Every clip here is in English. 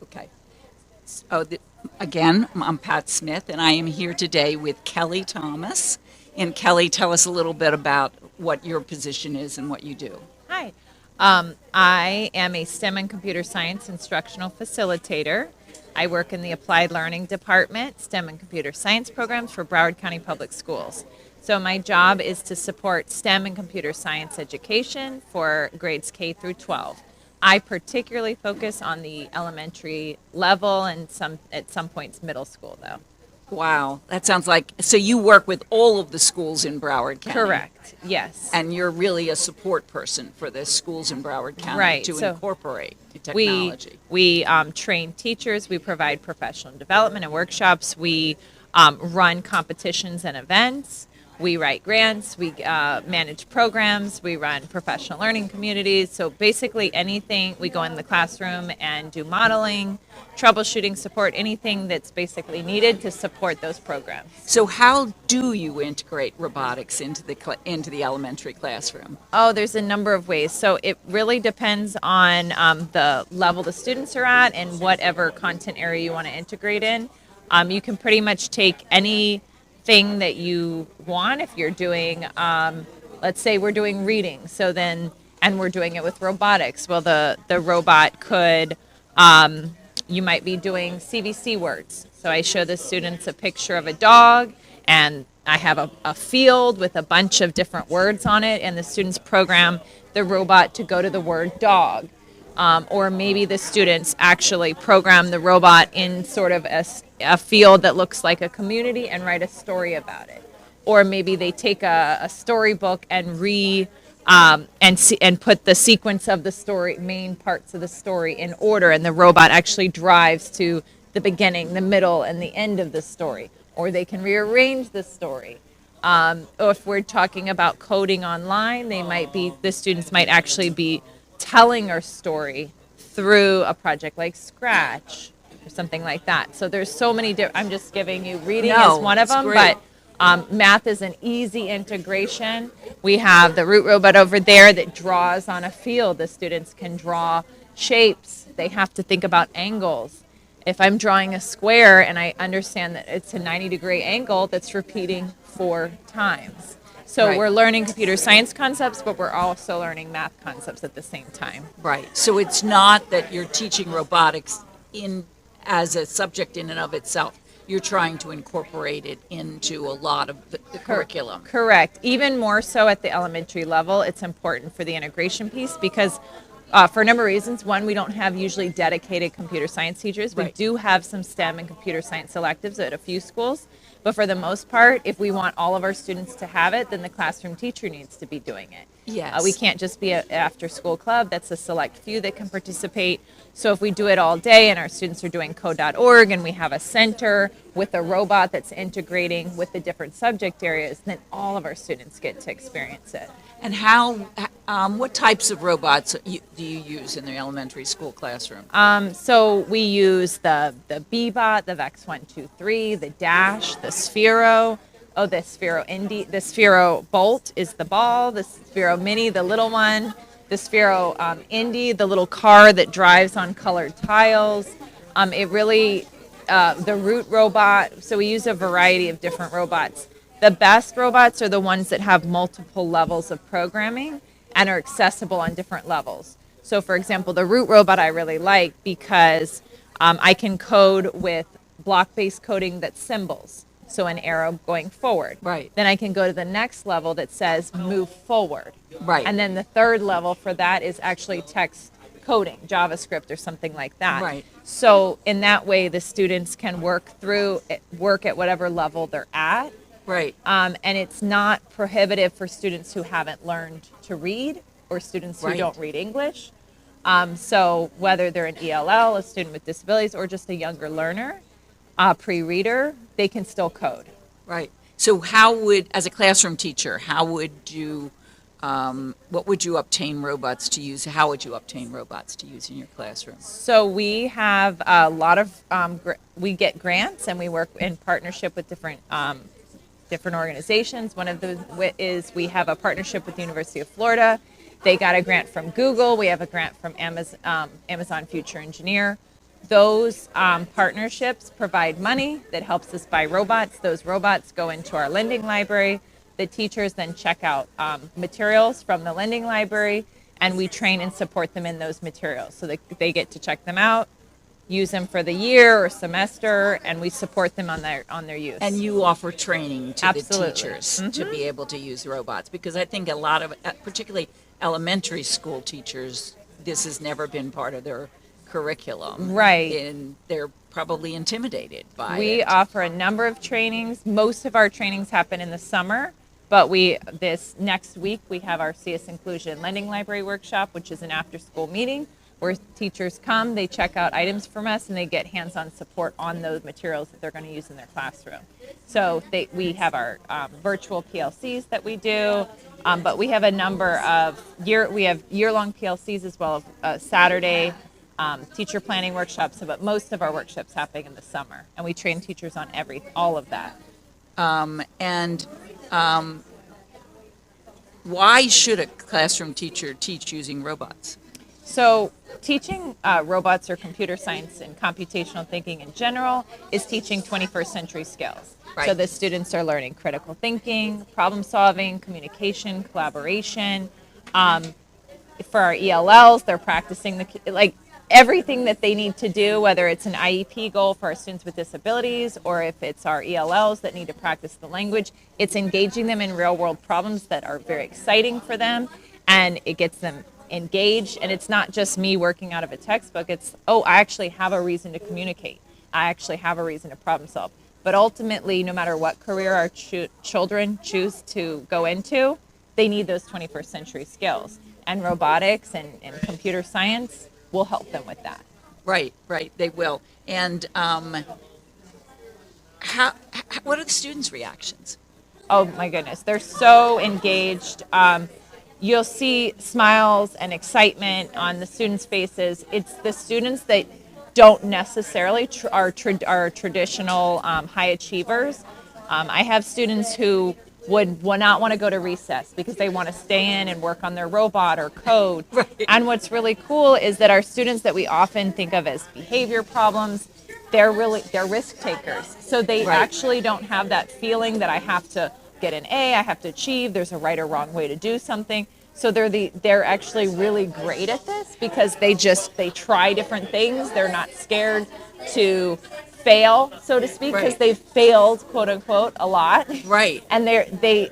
Okay. So, again, I'm Pat Smith, and I am here today with Kelly Thomas. And Kelly, tell us a little bit about what your position is and what you do. Hi. I am a STEM and computer science instructional facilitator. I work in the Applied Learning Department, STEM and computer science programs for Broward County Public Schools. So my job is to support STEM and computer science education for grades K through 12. I particularly focus on the elementary level and at some points middle school though. Wow, that sounds like so you work with all of the schools in Broward County, Correct. Yes. and you're really a support person for the schools in Broward County Right. to So incorporate We technology. we train teachers. We provide professional development and workshops. We run competitions and events. We write grants. We manage programs. We run professional learning communities. So basically, anything we go in the classroom and do modeling, troubleshooting support, anything that's basically needed to support those programs. So, how do you integrate robotics into the elementary classroom? Oh, there's a number of ways. So it really depends on the level the students are at and whatever content area you want to integrate in. You can pretty much take anything that you want if you're doing, let's say we're doing reading. So then, and we're doing it with robotics. Well, the robot could, you might be doing CVC words. So I show the students a picture of a dog and I have a field with a bunch of different words on it, and the students program the robot to go to the word dog. Or maybe the students actually program the robot in sort of a field that looks like a community and write a story about it. Or maybe they take a storybook and and put the sequence of the story, main parts of the story in order, and the robot actually drives to the beginning, the middle, and the end of the story. Or they can rearrange the story. Or if we're talking about coding online, the students might actually be telling our story through a project like Scratch or something like that. So there's so many I'm just giving you reading is No, one of it's them, great. but math is an easy integration. We have the root robot over there that draws on a field. The students can draw shapes. They have to think about angles. If I'm drawing a square and I understand that it's a 90-degree angle, that's repeating 4 times. So Right. we're learning computer science concepts, but we're also learning math concepts at the same time. Right. So it's not that you're teaching robotics in as a subject in and of itself. You're trying to incorporate it into a lot of the curriculum. Correct. Even more so at the elementary level, it's important for the integration piece because for a number of reasons. One, we don't have usually dedicated computer science teachers. We Right. do have some STEM and computer science electives at a few schools. But for the most part, if we want all of our students to have it, then the classroom teacher needs to be doing it. Yes. We can't just be an after school club. That's a select few that can participate. So if we do it all day and our students are doing code.org and we have a center with a robot that's integrating with the different subject areas, then all of our students get to experience it. And what types of robots do you use in the elementary school classroom? So we use the Bebot, the Vex 123, the Dash, the Sphero. Oh, the Sphero Indy, the Sphero Bolt is the ball, the Sphero Mini, the little one, the Sphero Indy, the little car that drives on colored tiles. The Root robot. So we use a variety of different robots. The best robots are the ones that have multiple levels of programming and are accessible on different levels. So, for example, the Root robot I really like because I can code with block-based coding that's symbols. So an arrow going forward. Right. Then I can go to the next level that says move forward. Right. And then the third level for that is actually text coding, JavaScript or something like that. Right. So in that way, the students can work at whatever level they're at. Right. And it's not prohibitive for students who haven't learned to read or students who Right. don't read English. So whether they're an ELL, a student with disabilities, or just a younger learner, pre-reader, they can still code. Right. So as a classroom teacher, what would you obtain robots to use? How would you obtain robots to use in your classroom? So we have a lot of, we get grants and we work in partnership with different organizations. One of those is we have a partnership with the University of Florida. They got a grant from Google. We have a grant from Amazon Future Engineer. Those partnerships provide money that helps us buy robots. Those robots go into our lending library. The teachers then check out materials from the lending library, and we train and support them in those materials. So they get to check them out, use them for the year or semester, and we support them on their use. And you offer training to Absolutely. the teachers to be able to use robots, because I think a lot of, particularly elementary school teachers, this has never been part of their curriculum. Right. And they're probably intimidated by We it. offer a number of trainings. Most of our trainings happen in the summer, but this next week we have our CS Inclusion Lending Library Workshop, which is an after-school meeting where teachers come, they check out items from us, and they get hands-on support on those materials that they're going to use in their classroom. So we have our virtual PLCs that we do, but we have a number of year-long PLCs as well as Saturday teacher planning workshops. But most of our workshops happen in the summer, and we train teachers on all of that. And why should a classroom teacher teach using robots? So teaching robots or computer science and computational thinking in general is teaching 21st century skills. Right. So the students are learning critical thinking, problem solving, communication, collaboration. For our ELLs, they're practicing everything that they need to do, whether it's an IEP goal for our students with disabilities or if it's our ELLs that need to practice the language. It's engaging them in real world problems that are very exciting for them, and it gets them engaged. And it's not just me working out of a textbook. It's, I actually have a reason to communicate. I actually have a reason to problem solve. But ultimately, no matter what career our children choose to go into, they need those 21st century skills. And robotics and computer science will help them with that. Right, they will. And what are the students' reactions? Oh my goodness, they're so engaged. You'll see smiles and excitement on the students' faces. It's the students that don't necessarily are traditional high achievers. I have students who would not want to go to recess because they want to stay in and work on their robot or code. Right. And what's really cool is that our students that we often think of as behavior problems, they're risk takers. So they Right. actually don't have that feeling that I have to get an A, I have to achieve, there's a right or wrong way to do something. So they're actually really great at this because they try different things. They're not scared to fail, so to speak, because Right. they've failed, quote unquote, a lot. Right. And they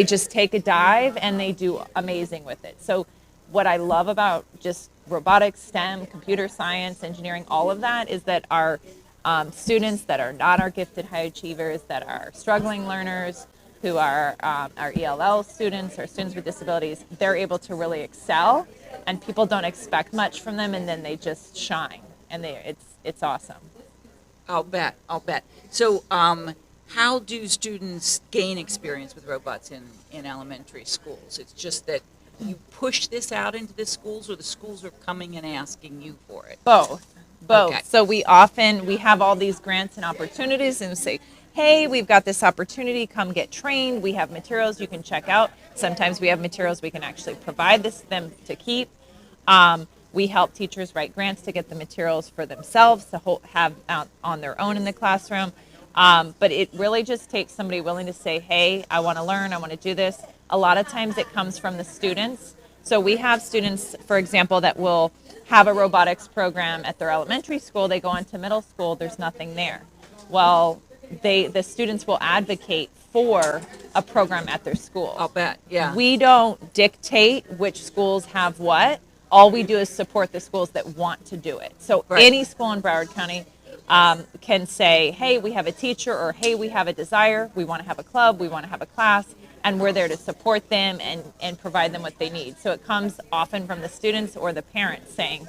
just take a dive and they do amazing with it. So what I love about just robotics, STEM, computer science, engineering, all of that is that our students that are not our gifted high achievers, that are struggling learners, who are our ELL students or students with disabilities, they're able to really excel, and people don't expect much from them, and then they just shine, and it's awesome. I'll bet. So, how do students gain experience with robots in elementary schools? It's just that you push this out into the schools, or the schools are coming and asking you for it? Both. Okay. So we have all these grants and opportunities and say, hey, we've got this opportunity, come get trained. We have materials you can check out. Sometimes we have materials we can actually provide them to keep. We help teachers write grants to get the materials for themselves to have out on their own in the classroom. But it really just takes somebody willing to say, hey, I want to learn, I want to do this. A lot of times it comes from the students. So we have students, for example, that will have a robotics program at their elementary school. They go on to middle school, there's nothing there. Well, the students will advocate for a program at their school. I'll bet, yeah. We don't dictate which schools have what. All we do is support the schools that want to do it. So Right. any school in Broward County can say, hey, we have a teacher, or hey, we have a desire, we want to have a club, we want to have a class, and we're there to support them and provide them what they need. So it comes often from the students or the parents saying,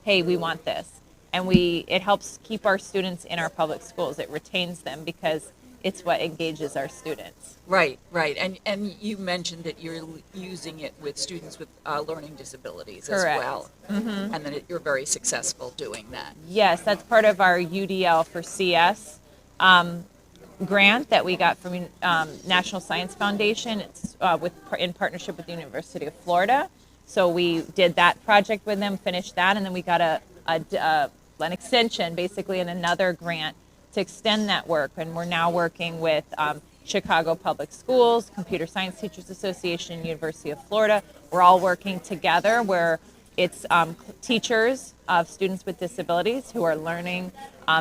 hey, we want this. And it helps keep our students in our public schools. It retains them because it's what engages our students. Right. And you mentioned that you're using it with students with learning disabilities Correct. as well. Mm-hmm. And that you're very successful doing that. Yes, that's part of our UDL for CS grant that we got from National Science Foundation. It's in partnership with the University of Florida. So we did that project with them, finished that, and then we got a an extension, basically, in another grant to extend that work. And we're now working with Chicago Public Schools, Computer Science Teachers Association, University of Florida. We're all working together where it's teachers of students with disabilities who are learning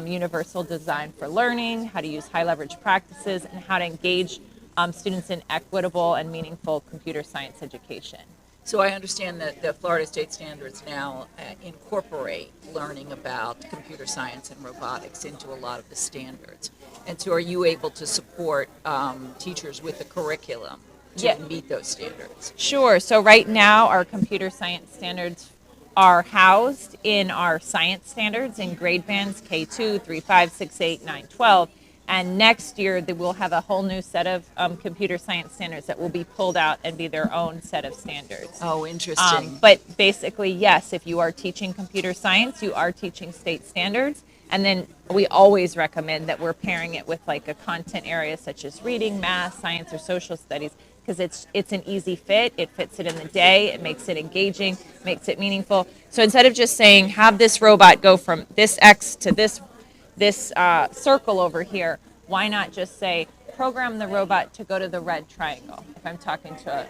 universal design for learning, how to use high leverage practices, and how to engage students in equitable and meaningful computer science education. So I understand that the Florida State Standards now incorporate learning about computer science and robotics into a lot of the standards. And so are you able to support teachers with the curriculum to Yeah. meet those standards? Sure. So right now, our computer science standards are housed in our science standards in grade bands K2, 3, 5, 6, 8, 9, 12. And next year, we'll have a whole new set of computer science standards that will be pulled out and be their own set of standards. Oh, interesting. But basically, yes, if you are teaching computer science, you are teaching state standards. And then we always recommend that we're pairing it with like a content area such as reading, math, science, or social studies, because it's an easy fit. It fits it in the day. It makes it engaging, makes it meaningful. So instead of just saying, have this robot go from this X to this circle over here, why not just say, program the robot to go to the red triangle, if I'm talking to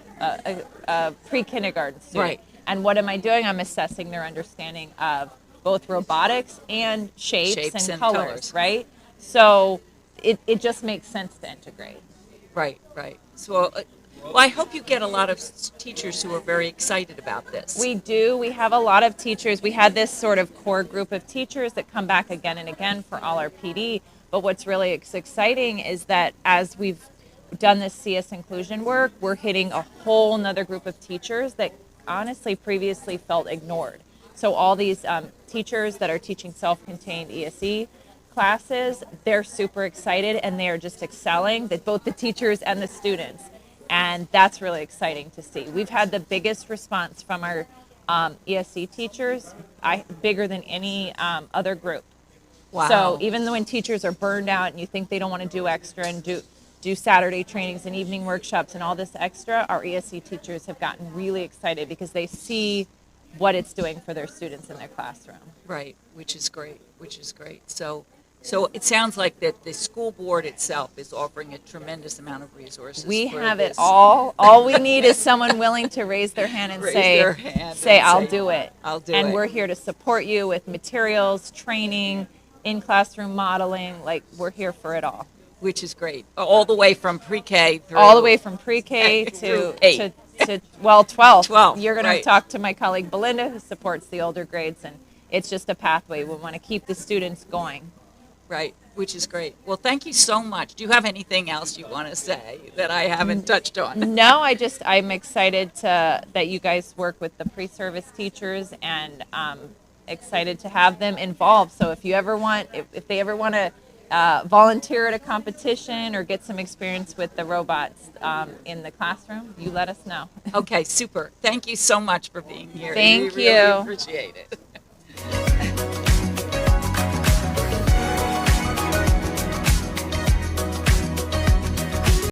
a pre-kindergarten student. Right. And what am I doing? I'm assessing their understanding of both robotics and shapes and colors, right? So it just makes sense to integrate. Right, right. So, well, I hope you get a lot of teachers who are very excited about this. We do. We have a lot of teachers. We had this sort of core group of teachers that come back again and again for all our PD. But what's really exciting is that as we've done this CS inclusion work, we're hitting a whole nother group of teachers that honestly previously felt ignored. So all these teachers that are teaching self-contained ESE classes, they're super excited and they are just excelling, that both the teachers and the students. And that's really exciting to see. We've had the biggest response from our ESE teachers, bigger than any other group. Wow. So even though when teachers are burned out and you think they don't want to do extra and do Saturday trainings and evening workshops and all this extra, our ESE teachers have gotten really excited because they see what it's doing for their students in their classroom. Right, which is great, So it sounds like that the school board itself is offering a tremendous amount of resources. We for have this. it all. All we need is someone willing to raise their hand and Raise say, their hand say, and I'll say, do it. I'll do and it. we're here to support you with materials, training, in-classroom modeling. Like, we're here for it all. Which is great. All the way from pre-K through. All the way from pre-K Through to, 8. well, 12. 12, You're going right. to talk to my colleague Belinda, who supports the older grades, and it's just a pathway. We want to keep the students going. Right, which is great. Well, thank you so much. Do you have anything else you want to say that I haven't touched on? No, I'm excited that you guys work with the pre-service teachers, and excited to have them involved. So if you ever want, if they ever want to volunteer at a competition or get some experience with the robots in the classroom, you let us know. Okay, super. Thank you so much for being here. Thank We really you. appreciate it.